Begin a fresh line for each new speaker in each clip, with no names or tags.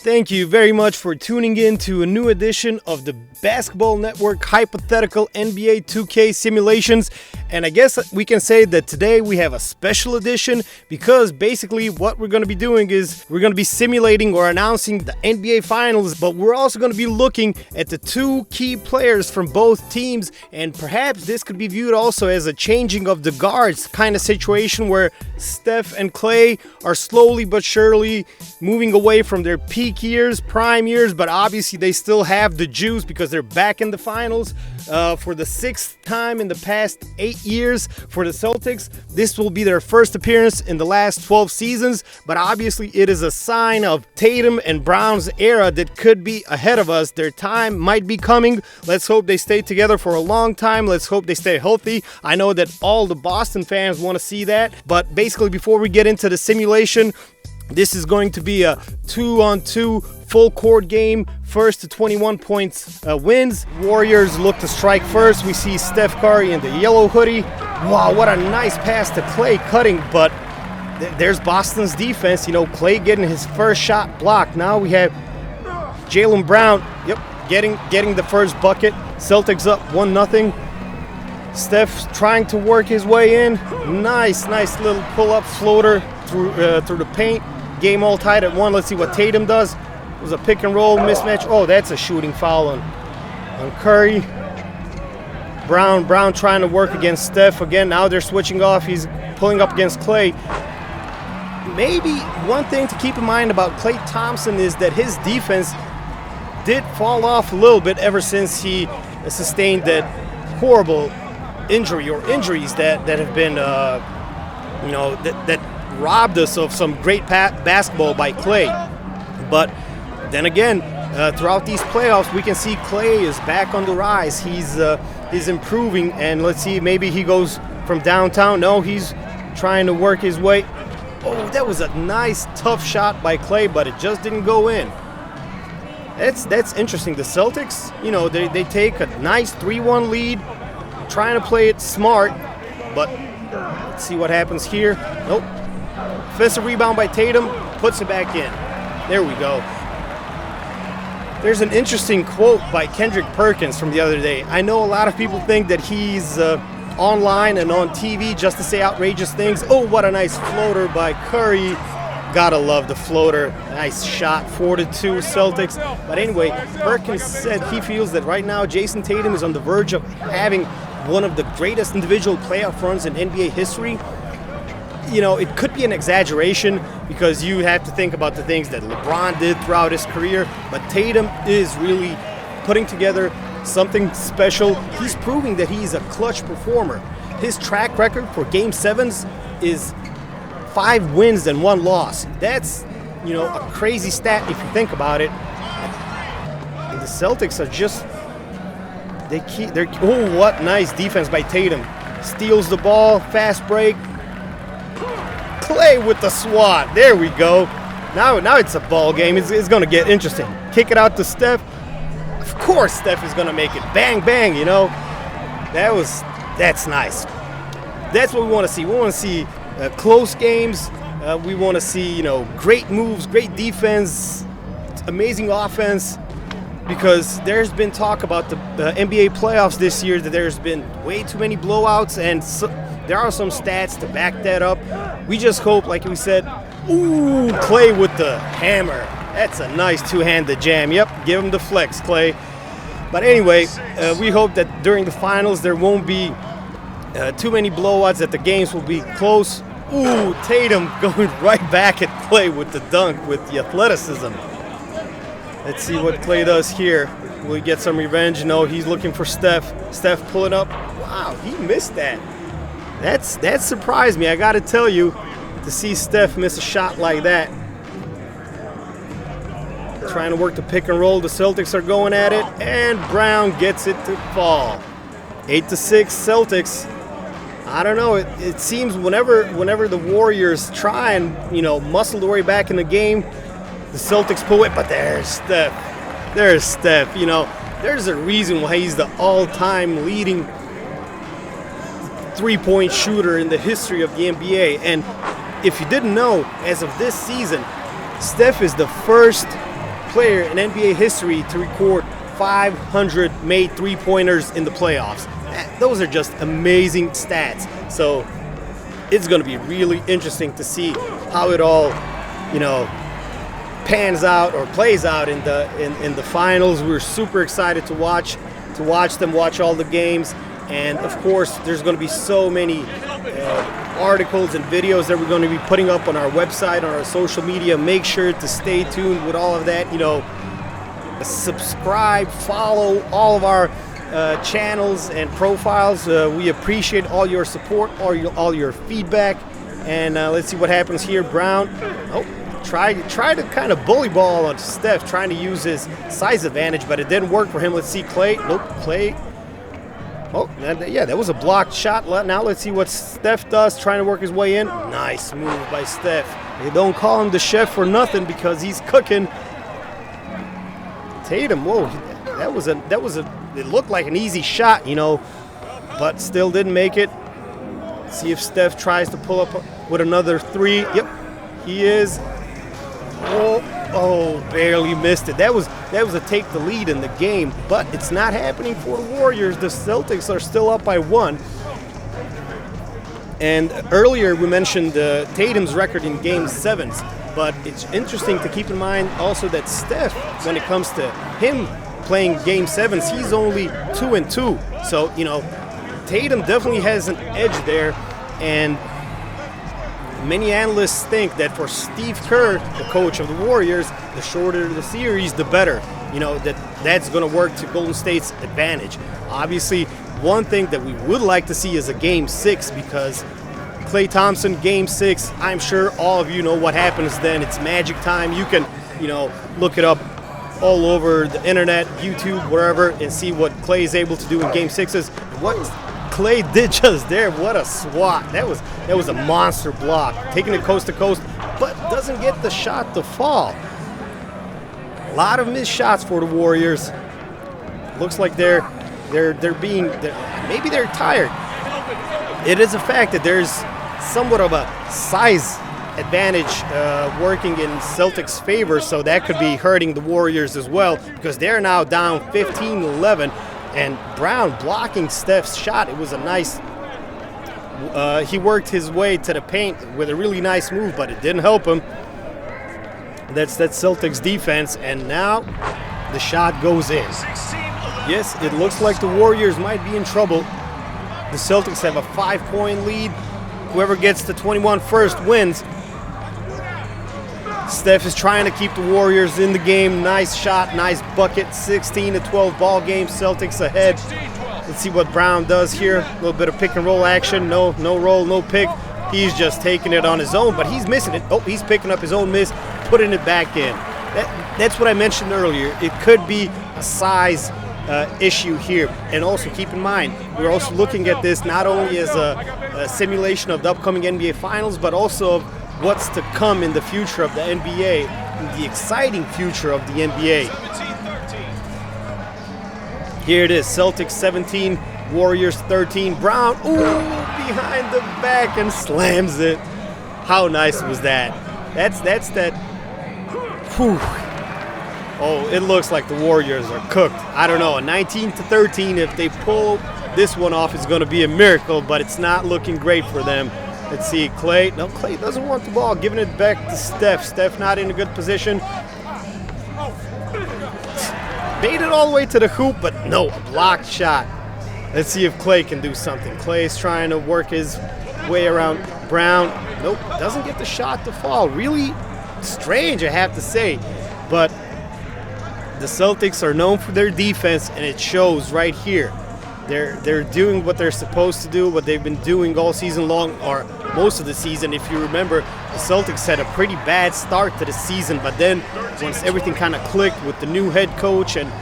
Thank you very much for tuning in to a new edition of the Basketball Network Hypothetical NBA 2K Simulations. And I guess we can say that today we have a special edition because basically what we're going to be doing is we're going to be simulating or announcing the NBA Finals, but we're also going to be looking at the two key players from both teams, and perhaps this could be viewed also as a changing of the guards kind of situation where Steph and Klay are slowly but surely moving away from their peak years, prime years, but obviously they still have the juice because they're back in the finals for the sixth time in the past 8 years for the Celtics. This will be their first appearance in the last 12 seasons, but obviously it is a sign of Tatum and Brown's era that could be ahead of us. Their time might be coming. Let's hope they stay together for a long time. Let's hope they stay healthy. I know that all the Boston fans want to see that, but basically before we get into the simulation, this is going to be a 2-on-2 full court game. First to 21 points wins. Warriors look to strike first. We see Steph Curry in the yellow hoodie. Wow, what a nice pass to Klay cutting, but there's Boston's defense. You know, Klay getting his first shot blocked. Now we have Jaylen Brown, getting the first bucket. Celtics up 1-0. Steph trying to work his way in. Nice little pull-up floater through the paint. Game all tied at 1. Let's see what Tatum does. It was a pick and roll mismatch. Oh, that's a shooting foul on Curry. Brown trying to work against Steph again. Now they're switching off. He's pulling up against Klay. Maybe one thing to keep in mind about Klay Thompson is that his defense did fall off a little bit ever since he sustained that horrible injury or injuries that have been that robbed us of some great basketball by Klay. But then again, throughout these playoffs, we can see Klay is back on the rise. He's improving, and let's see, maybe he goes from downtown. No, he's trying to work his way. Oh, that was a nice, tough shot by Klay, but it just didn't go in. That's interesting. The Celtics, they take a nice 3-1 lead, trying to play it smart, but let's see what happens here. Nope. Offensive rebound by Tatum, puts it back in. There we go. There's an interesting quote by Kendrick Perkins from the other day. I know a lot of people think that he's online and on TV just to say outrageous things. Oh, what a nice floater by Curry. Gotta love the floater. Nice shot, 4-2 Celtics. But anyway, Perkins said he feels that right now Jayson Tatum is on the verge of having one of the greatest individual playoff runs in NBA history. It could be an exaggeration because you have to think about the things that LeBron did throughout his career, but Tatum is really putting together something special. He's proving that he's a clutch performer. His track record for Game 7s is 5 wins and 1 loss. That's, a crazy stat if you think about it. And the Celtics are just, oh, what nice defense by Tatum. Steals the ball, fast break. Klay with the swat. There we go. Now it's a ball game. It's going to get interesting. Kick it out to Steph. Of course Steph is going to make it. Bang, bang, That's nice. That's what we want to see. We want to see close games. We want to see, great moves, great defense, amazing offense, because there's been talk about the NBA playoffs this year that there's been way too many blowouts, and there are some stats to back that up. We just hope, like we said, ooh, Klay with the hammer. That's a nice two-handed jam. Yep, give him the flex, Klay. But anyway, we hope that during the finals there won't be too many blowouts, that the games will be close. Ooh, Tatum going right back at Klay with the dunk, with the athleticism. Let's see what Klay does here. Will he get some revenge? No, he's looking for Steph. Steph pulling up. Wow, he missed that. That surprised me, I got to tell you, to see Steph miss a shot like that. Trying to work the pick and roll. The Celtics are going at it, and Brown gets it to fall. 8-6 Celtics. I don't know. It seems whenever the Warriors try and muscle their way back in the game, the Celtics pull it. But there's Steph. There's a reason why he's the all-time leading three-point shooter in the history of the NBA. And if you didn't know, as of this season, Steph is the first player in NBA history to record 500 made three-pointers in the playoffs. Those are just amazing stats. So it's going to be really interesting to see how it all, pans out or plays out in the finals. We're super excited to watch them, watch all the games. And of course, there's going to be so many articles and videos that we're going to be putting up on our website, on our social media. Make sure to stay tuned with all of that. Subscribe, follow all of our channels and profiles. We appreciate all your support, all your feedback. And let's see what happens here. Brown, try to kind of bully ball on Steph, trying to use his size advantage, but it didn't work for him. Let's see Klay. Nope, Klay. Oh, yeah, that was a blocked shot. Now let's see what Steph does, trying to work his way in. Nice move by Steph. They don't call him the chef for nothing because he's cooking. Tatum, whoa, it looked like an easy shot, but still didn't make it. See if Steph tries to pull up with another three. Yep, he is. Oh, barely missed it. That was a take the lead in the game, but it's not happening for the Warriors. The Celtics are still up by 1. And earlier we mentioned Tatum's record in Game 7s, but it's interesting to keep in mind also that Steph, when it comes to him playing Game 7s, he's only 2-2. So, Tatum definitely has an edge there, and many analysts think that for Steve Kerr, the coach of the Warriors, the shorter the series, the better. That's going to work to Golden State's advantage. Obviously, one thing that we would like to see is a Game 6, because Klay Thompson, Game 6, I'm sure all of you know what happens then. It's magic time. You can, look it up all over the internet, YouTube, wherever, and see what Klay is able to do in Game 6s. What Klay did just there, what a swat. That was a monster block, taking it coast to coast, but doesn't get the shot to fall. A lot of missed shots for the Warriors. Looks like maybe they're tired. It is a fact that there's somewhat of a size advantage working in Celtics' favor, so that could be hurting the Warriors as well, because they're now down 15-11. And Brown blocking Steph's shot. It was a nice, he worked his way to the paint with a really nice move, but it didn't help him. That's Celtics defense, and now the shot goes in. Yes, it looks like the Warriors might be in trouble. The Celtics have a 5-point lead. Whoever gets to 21 first wins. Steph is trying to keep the Warriors in the game. Nice shot, nice bucket. 16-12 ball game. Celtics ahead. Let's see what Brown does here. A little bit of pick and roll action. No roll, no pick. He's just taking it on his own, but he's missing it. Oh, he's picking up his own miss, putting it back in. That's what I mentioned earlier. It could be a size issue here. And also keep in mind, we're also looking at this not only as a simulation of the upcoming NBA Finals, but also of what's to come in the future of the NBA, the exciting future of the NBA. Here it is, Celtics 17, Warriors 13. Brown, behind the back and slams it. How nice was that? That's that. Whew. Oh, it looks like the Warriors are cooked. I don't know, a 19-13, if they pull this one off, it's going to be a miracle, but it's not looking great for them. Let's see, Klay. No, Klay doesn't want the ball. Giving it back to Steph. Steph not in a good position. Baited all the way to the hoop, but no, a blocked shot. Let's see if Klay can do something. Klay's trying to work his way around Brown. Nope, doesn't get the shot to fall. Really strange, I have to say. But the Celtics are known for their defense, and it shows right here. They're doing what they're supposed to do, what they've been doing all season long, or most of the season. If you remember, the Celtics had a pretty bad start to the season, but then once everything kind of clicked with the new head coach and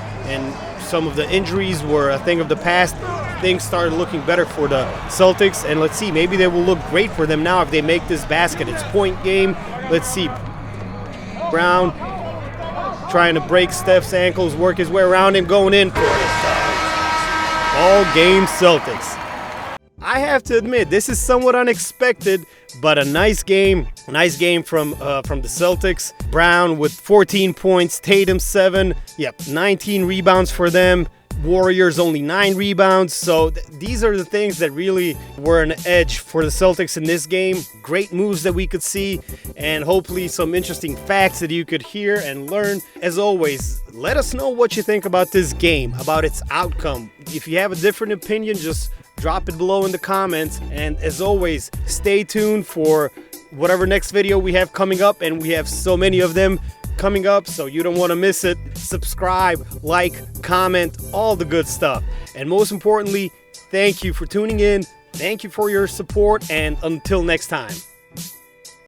some of the injuries were a thing of the past, things started looking better for the Celtics. And let's see, maybe they will look great for them now if they make this basket. It's point game. Let's see. Brown trying to break Steph's ankles, work his way around him, going in for it. All game Celtics. I have to admit, this is somewhat unexpected, but a nice game. Nice game from the Celtics. Brown with 14 points, Tatum 7. Yep, 19 rebounds for them. Warriors only 9 rebounds. So these are the things that really were an edge for the Celtics in this game. Great moves that we could see, and hopefully some interesting facts that you could hear and learn. As always, let us know what you think about this game, about its outcome. If you have a different opinion, just drop it below in the comments. And as always, stay tuned for whatever next video we have coming up, and we have so many of them coming up, so you don't want to miss it. Subscribe, like, comment, all the good stuff. And most importantly, thank you for tuning in. Thank you for your support, and until next time.